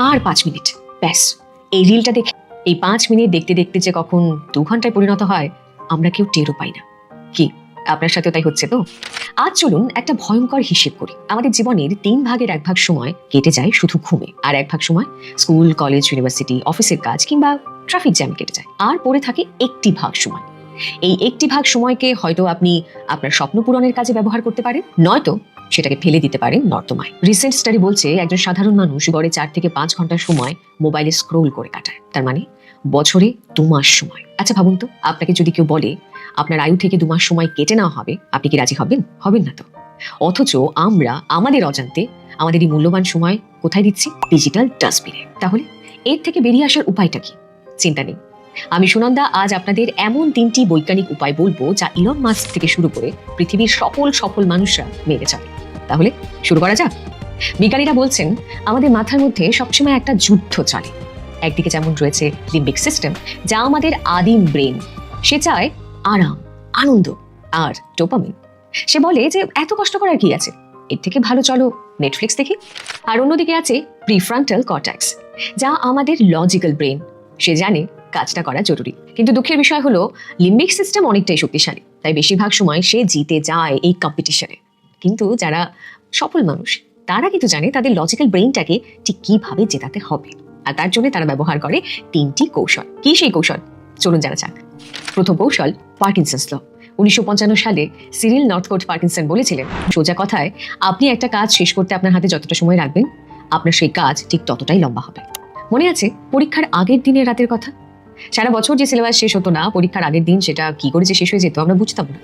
আর 5 minute, ব্যাস। এই রিলটা দেখে এই 5 মিনিট দেখতে দেখতে যে কখন 2 ঘন্টায় পরিণত হয় আমরা কেউ টেরও পাই না। কি আপনার সাথেও তাই হচ্ছে তো? আজ চলুন একটা ভয়ঙ্কর হিসেব করি। আমাদের জীবনের 3 ভাগের 1 ভাগ সময় কেটে যায় শুধু ঘুমে, আর 1 ভাগ সময় স্কুল, কলেজ, ইউনিভার্সিটি, অফিসের কাজ কিংবা ট্রাফিক জ্যাম কেটে যায়। আর পড়ে থাকে 1টি ভাগ সময়। এই 1টি ভাগ সময়কে হয়তো আপনি আপনার স্বপ্ন পূরণের কাজে ব্যবহার করতে পারেন, নয়তো সেটাকে ফেলে দিতে পারেন নর্দমায়। রিসেন্ট স্টাডি বলছে একজন সাধারণ মানুষ গড়ে 4 থেকে 5 ঘন্টা সময় মোবাইলে স্ক্রোল করে কাটায়। তার মানে বছরে 2 মাস সময়। আচ্ছা ভাবুন তো, আপনাকে যদি কেউ বলে আপনার আয়ু থেকে 2 মাস সময় কেটে নেওয়া হবে, আপনি কি রাজি হবেন? হবেন না তো। অথচ আমরা আমাদের অজান্তে আমাদের এই মূল্যবান সময় কোথায় দিচ্ছি? ডিজিটাল ডাস্টবিনে। তাহলে এর থেকে বেরিয়ে আসার উপায়টা কি? চিন্তা নেই, আমি সুনন্দা আজ আপনাদের এমন 3টি বৈজ্ঞানিক উপায় বলবো যা ইলন মাস্ক থেকে শুরু করে পৃথিবীর সফল মানুষরা মেনে চলে। তাহলে শুরু করা যাক। বিজ্ঞানীরা বলছেন আমাদের মাথার মধ্যে সবসময় একটা যুদ্ধ চলে। একদিকে যেমন রয়েছে লিম্বিক সিস্টেম, যা আমাদের আদিম ব্রেন, সে চায় আরাম, আনন্দ আর ডোপামিন। সে বলে যে এত কষ্ট করার কি আছে, এর থেকে ভালো চলো নেটফ্লিক্স দেখি। আর অন্যদিকে আছে প্রিফ্রন্টাল কর্টেক্স, যা আমাদের লজিক্যাল ব্রেন, সে জানে কাজটা করা জরুরি। কিন্তু দুঃখের বিষয় হলো লিম্বিক সিস্টেম অনেকটাই শক্তিশালী, তাই বেশিরভাগ সময় সে জিতে যায় এই কম্পিটিশনে। কিন্তু যারা সফল মানুষ তারা কিন্তু জানে তাদের লজিক্যাল ব্রেইনটাকে ঠিক কিভাবে জেতাতে হবে, আর তার জন্য তারা ব্যবহার করে 3টি কৌশল। কি সেই কৌশল? চলুন জানা যাক। প্রথম কৌশল পার্কিনসন্স ল। 1955 সালে সিরিল নর্থকোট পার্কিনসন বলেছিলেন, সোজা কথায় আপনি একটা কাজ শেষ করতে আপনার হাতে যতটা সময় রাখবেন, আপনার সেই কাজ ঠিক ততটাই লম্বা হবে। মনে আছে পরীক্ষার আগের দিনের রাতের কথা? সারা বছর যে সিলেবাস শেষ হতো না, পরীক্ষার আগের দিন সেটা কি করে যে শেষ হয়ে যেত আমরা বুঝতাম না।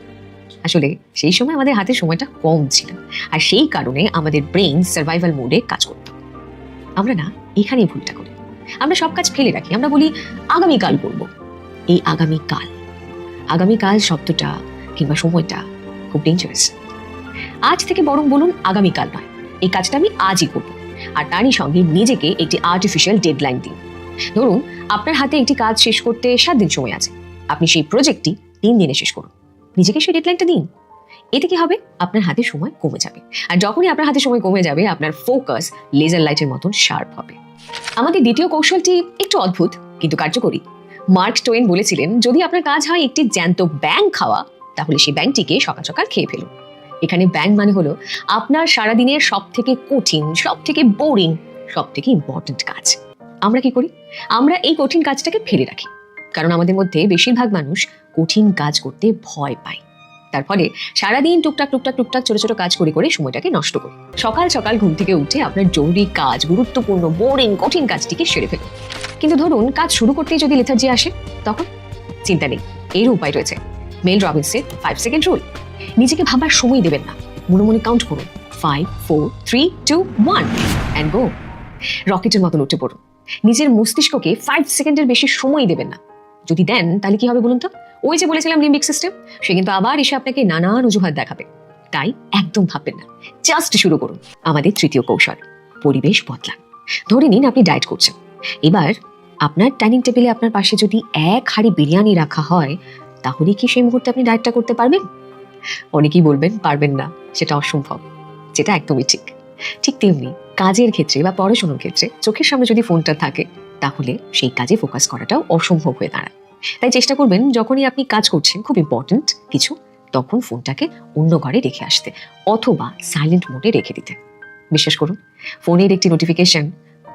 আসলে সেই সময় আমাদের হাতে সময়টা কম ছিল, আর সেই কারণে আমাদের ব্রেইন সার্ভাইভাল মোডে কাজ করত। আমরা না এখানেই ভুলটা করি, আমরা সব কাজ ফেলে রাখি। আমরা বলি আগামীকাল করব। এই আগামীকাল শব্দটা কিংবা সময়টা খুব ডেঞ্জারাস। আজ থেকে বরং বলুন আগামীকাল নয়, এই কাজটা আমি আজই করব, আর তারই সঙ্গে নিজেকে একটি আর্টিফিশিয়াল ডেডলাইন দিন। ধরুন আপনার হাতে একটি কাজ শেষ করতে 7 দিন সময় আছে, আপনি সেই প্রজেক্টটি 3 দিনে শেষ করুন। নিজেকে সেই ডেডলাইনটা দিন। এতে কি হবে? আপনার হাতে সময় কমে যাবে, আর যখনই আপনার হাতে সময় কমে যাবে আপনার ফোকাস লেজার লাইটের মতন শার্প হবে। আমাদের দ্বিতীয় কৌশলটি একটু অদ্ভুত কিন্তু কার্যকরী। মার্ক টোয়েন বলেছিলেন, যদি আপনার কাজ হয় একটি জ্যান্ত ব্যাঙ খাওয়া, তাহলে সেই ব্যাঙটিকে সকাল সকাল খেয়ে ফেলুন। এখানে ব্যাঙ মানে হলো আপনার সারাদিনের সব থেকে কঠিন, সব থেকে বোরিং, সব থেকে ইম্পর্টেন্ট কাজ। আমরা কি করি? আমরা এই কঠিন কাজটাকে ফেলে রাখি, কারণ আমাদের মধ্যে বেশিরভাগ মানুষ কঠিন কাজ করতে ভয় পায়। তার ফলে সারাদিন টুকটাক ছোট ছোট কাজ করে করে সময়টাকে নষ্ট করি। সকাল সকাল ঘুম থেকে উঠে আপনার জরুরি কাজ, গুরুত্বপূর্ণ, বোরিং, কঠিন কাজটিকে সেরে ফেলুন। কিন্তু ধরুন কাজ শুরু করতেই যদি লেথার্জি আসে, তখন চিন্তা নেই, এর উপায় রয়েছে। মেল রবিন্সের 5 সেকেন্ড রুল। নিজেকে ভাবার সময় দেবেন না, মনে মনে কাউন্ট করুন 5, 4, 3, 2, 1 অ্যান্ড গো। রকেটের মতন উঠে পড়ুন। নিজের মস্তিষ্ককে 5 সেকেন্ডের বেশি সময় দেবেন না। যদি দেন তাহলে কি হবে বলুন তো? ওই যে বলেছিলাম লিম্বিক সিস্টেম, সে কিন্তু আবার এসে আপনাকে নানান অজুহাত দেখাবে। তাই একদম ভাববেন না, জাস্ট শুরু করুন। আমাদের তৃতীয় কৌশল, পরিবেশ বদলান। ধরে নিন আপনি ডায়েট করছেন। এবার আপনার ডাইনিং টেবিলে আপনার পাশে যদি 1 হাঁড়ি বিরিয়ানি রাখা হয়, তাহলে কি সেই মুহূর্তে আপনি ডায়েটটা করতে পারবেন? অনেকেই বলবেন পারবেন না, সেটা অসম্ভব, যেটা একদমই ঠিক তেমনি কাজের ক্ষেত্রে বা পড়াশোনার ক্ষেত্রে চোখের সামনে যদি ফোনটা থাকে, তাহলে সেই কাজে ফোকাস করাটাও অসম্ভব হয়ে দাঁড়ায়। তাই চেষ্টা করবেন যখনই আপনি কাজ করছেন খুব ইম্পর্টেন্ট কিছু, তখন ফোনটাকে অন্য ঘরে রেখে আসতে অথবা সাইলেন্ট মোডে রেখে দিতে। বিশ্বাস করুন, ফোনের একটি নোটিফিকেশন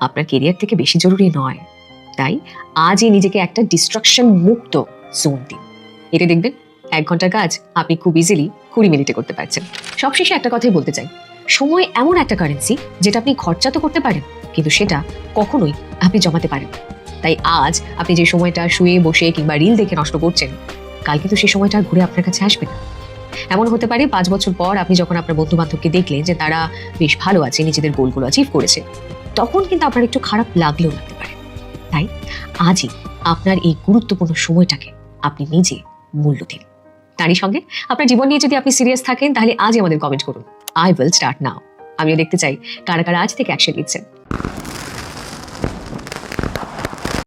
আপনার কেরিয়ার থেকে বেশি জরুরি নয়। তাই আজই নিজেকে একটা ডিস্ট্রাকশন মুক্ত জোন দিন। এতে দেখবেন 1 ঘন্টার কাজ আপনি খুব ইজিলি 20 মিনিটে করতে পারছেন। সবশেষে একটা কথাই বলতে চাই, সময় এমন একটা কারেন্সি যেটা আপনি খরচা তো করতে পারেন, কিন্তু সেটা কখনোই আপনি জমাতে পারেন। তাই আজ আপনি যে সময়টা শুয়ে বসে কিংবা রিল দেখে নষ্ট করছেন, কাল কিন্তু সেই সময়টা ঘুরে আপনার কাছে আসবে না। এমন হতে পারে 5 বছর পর আপনি যখন আপনার বন্ধু বান্ধবকে দেখলেন যে তারা বেশ ভালো আছে, নিজেদের গোলগুলো অ্যাচিভ করেছে, তখন কিন্তু আপনার একটু খারাপ লাগলেও লাগতে পারে। তাই আজই আপনার এই গুরুত্বপূর্ণ সময়টাকে আপনি নিজে মূল্য দিন। তারই সঙ্গে আপনার জীবন নিয়ে যদি আপনি সিরিয়াস থাকেন, তাহলে আজই আমাদের কমেন্ট করুন, আই উইল স্টার্ট নাও। আমিও দেখতে চাই কারা কারা আজ থেকে অ্যাকশন নিচ্ছেন।